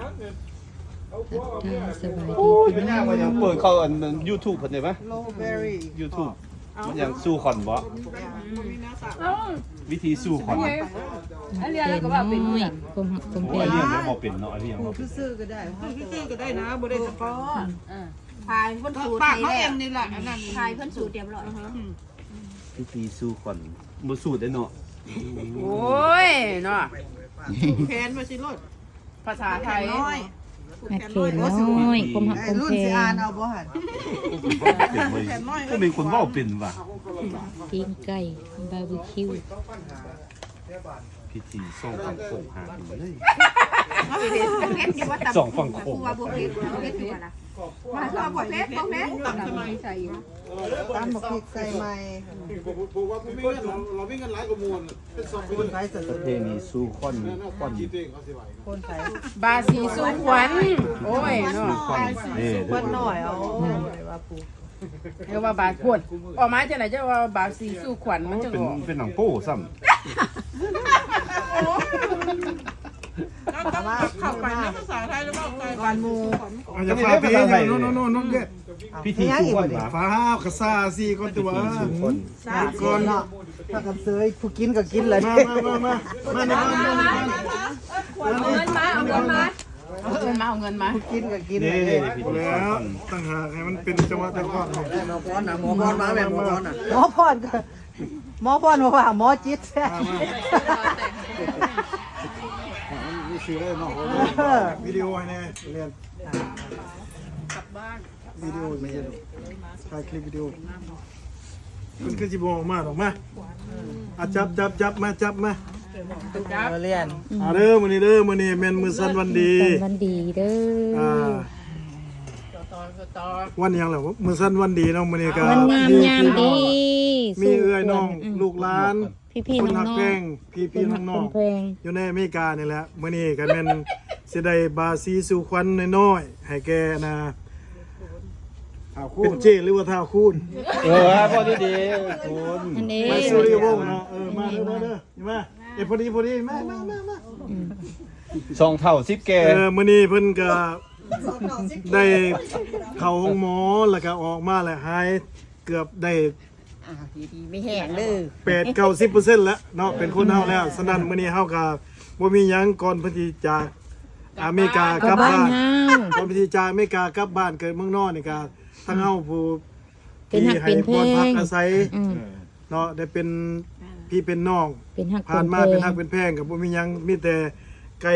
สบายดี โอ้ยเป็นยังไงยังเปิดเข้าอัน YouTube เพิ่นได้มั้ย YouTube มันยังสู้คอนบ่วิธีสู้คอน อันเรียนแล้วก็ว่าเป็นผมหักผม โอ้ แพ ย ง เรียนยังบ่เป็นเนาะอันนี้ยังบ่ ซื้อก็ได้นะบ่ได้เฉพาะ พายเพิ่นสูตร ปาก ให้ เขาเอ แล้ว งนี่แหละอันนั้น พายเพิ่นสูตรเตรียมร้อย วิธีสู้คอนบ่สู้ได้เนาะ โอ้ยเนาะ แขนมาสิรถ ภาษาไทย น้อย หักเขนน้อยผมหักผม รุ่น แพ สิอ่าน ง เอาบ่หั่น เป็นเว้ยก็เป็นคนเว้าเป็นว่ะ ปิ้งไก่บาร์บีคิว พิธีส่องฝั่งโขงหาอยู่เลย เพชรอยู่ว่าตับ สองฝั่งโขง ตัวบ่เพชรเพชรอยู่ว่าล่ะมาตัวบ่เพชรบ่เพชรตับทำไมใส่อยู่ ตามบักพริกใส่ใหม่ ผมว่าพี่วิ่งกันเราวิ่งกันหลายกว่ามูลเป็นสอง คนไทยส ประเพณีสู้คอนคอน จีเต้งเขาสิไหว คนไทย บาสีสู้ขวัญโอ้ยเนาะ คอนนี่ คนหน่อยเอาว่าปู เรียกว่าบาขวดออกมาจากไหนจะว่าบาสีสู้ขวัญมันจะ เป็น ออก เป็นหนังโป้ซ้ำ เอามา เข้าไปในภาษาไทยแล้วก็ไป ก่อนหมู่ อาจจะฟ้าพี่โน่นเด็ด พิธีสู้คอนว่ะ ฟ้าห้าวกระซ่าสี่คนตัว สู้คอน ก่อนเนาะถ้ากันเซยผู้กินก็กินเลย มาในบ้าน เอาเงินมาเอาเงินมาเอาเงินมาเอาเงินมา กินก็กิน นี่ เลย พิธีสู้ แล้ว คอน ตั้งหากให้มันเป็นจังหวะแต่ก่อน หมอพรมาแบบหมอพรน่ะหมอพรก็หมอพรบ่ว่าหมอจิตแท้ นี่ชื่อได้เนาะวิดีโอให้แน่เรียนวิดีโอไม่ใช่ถ่ายคลิปวิดีโอคุณคือจิบออกมาหรอกมาจับมาเรียน เด้อมื้อนี้แม่นมื้อสันวันดี วันดีเด้อ วันยังแหละมื้อสันวันดีเนาะมื้อนี้ก็ วันงามยามดี มีเอื้อยน้องลูกหลาน พี่ๆ คน น้ หั อก ง แพง ๆ พี่ๆน้อง แพง ๆอยู่ในอเมริกานี่แหละมื้อนี้ก็แม่นสิได้บาซีสู่ขวัญน้อยๆให้แกนะเป็นเจหรือว่าท้าวคูณ พอดีๆคุณ อันนี้ มาสุริวงศ์เนาะมาเด้อมาพอดีมา สองเท่า10แก มื้อนี้เพิ่นก็ได้เข้าห้องหมอแล้วก็ออกมาแล้วหายเกือบได้ ดีๆไม่แห้งเด้อ 8-90%แล้วเนาะเป็นคนเฮาแล้วฉะนั้นมื้อนี้เฮาก็บ่มีหยังก่อนเพิ่นสิจากอเมริกาก ก ลั ลั บบ บ้า บ้าน น เฮา ก่อนเพิ่นสิจากอเมริกากลับบ้านเกิดเมืองนอกนี่ก็ทั้งเฮาผู้ เป็นหักเป็นแพง ที่ให้บ่อนพักอาศัย อืม เนาะได้เป็นพี่เป็นน้อง เป็นหัก ผ่านมาเป็นฮักเป็นแพงกับบ่มีหยังมีแต่ไก่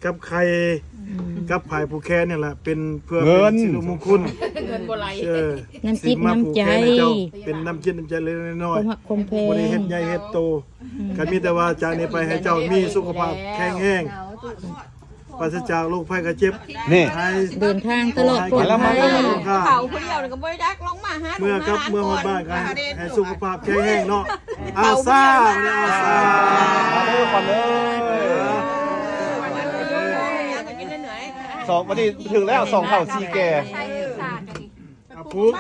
กับไข่กับไผ่ผู้แค่นี่แหละเป็นเพื่อเป็นสิริมงคล เงินบ่ไหล น้ำจิตน้ำใจ เป็นน้ำจิตน้ำใจเล็กน้อ ค ย มหักคมแพ ๆ ง บ่ได้เฮ็ดใหญ่เฮ็ดโตก็มีแต่ว่าจากนี้ไปให้เจ้ามีสุขภาพแข็งแรงปราศจากโรคภัยไข้เจ็บ นี่ ให้ เดินทางตลอดปลอดภัย เขาผู้เดียวก็บ่ได้ดักลงมาหา เมื่อกลับเมื่อฮอดบ้านกันให้สุขภาพแข็งแรงเนาะอาซาเนี่ยอาซา คอนเลยสองวันนี้ถึงแล้ว2เท่า4แก ใส่ศาสตร์ ปุ๊บ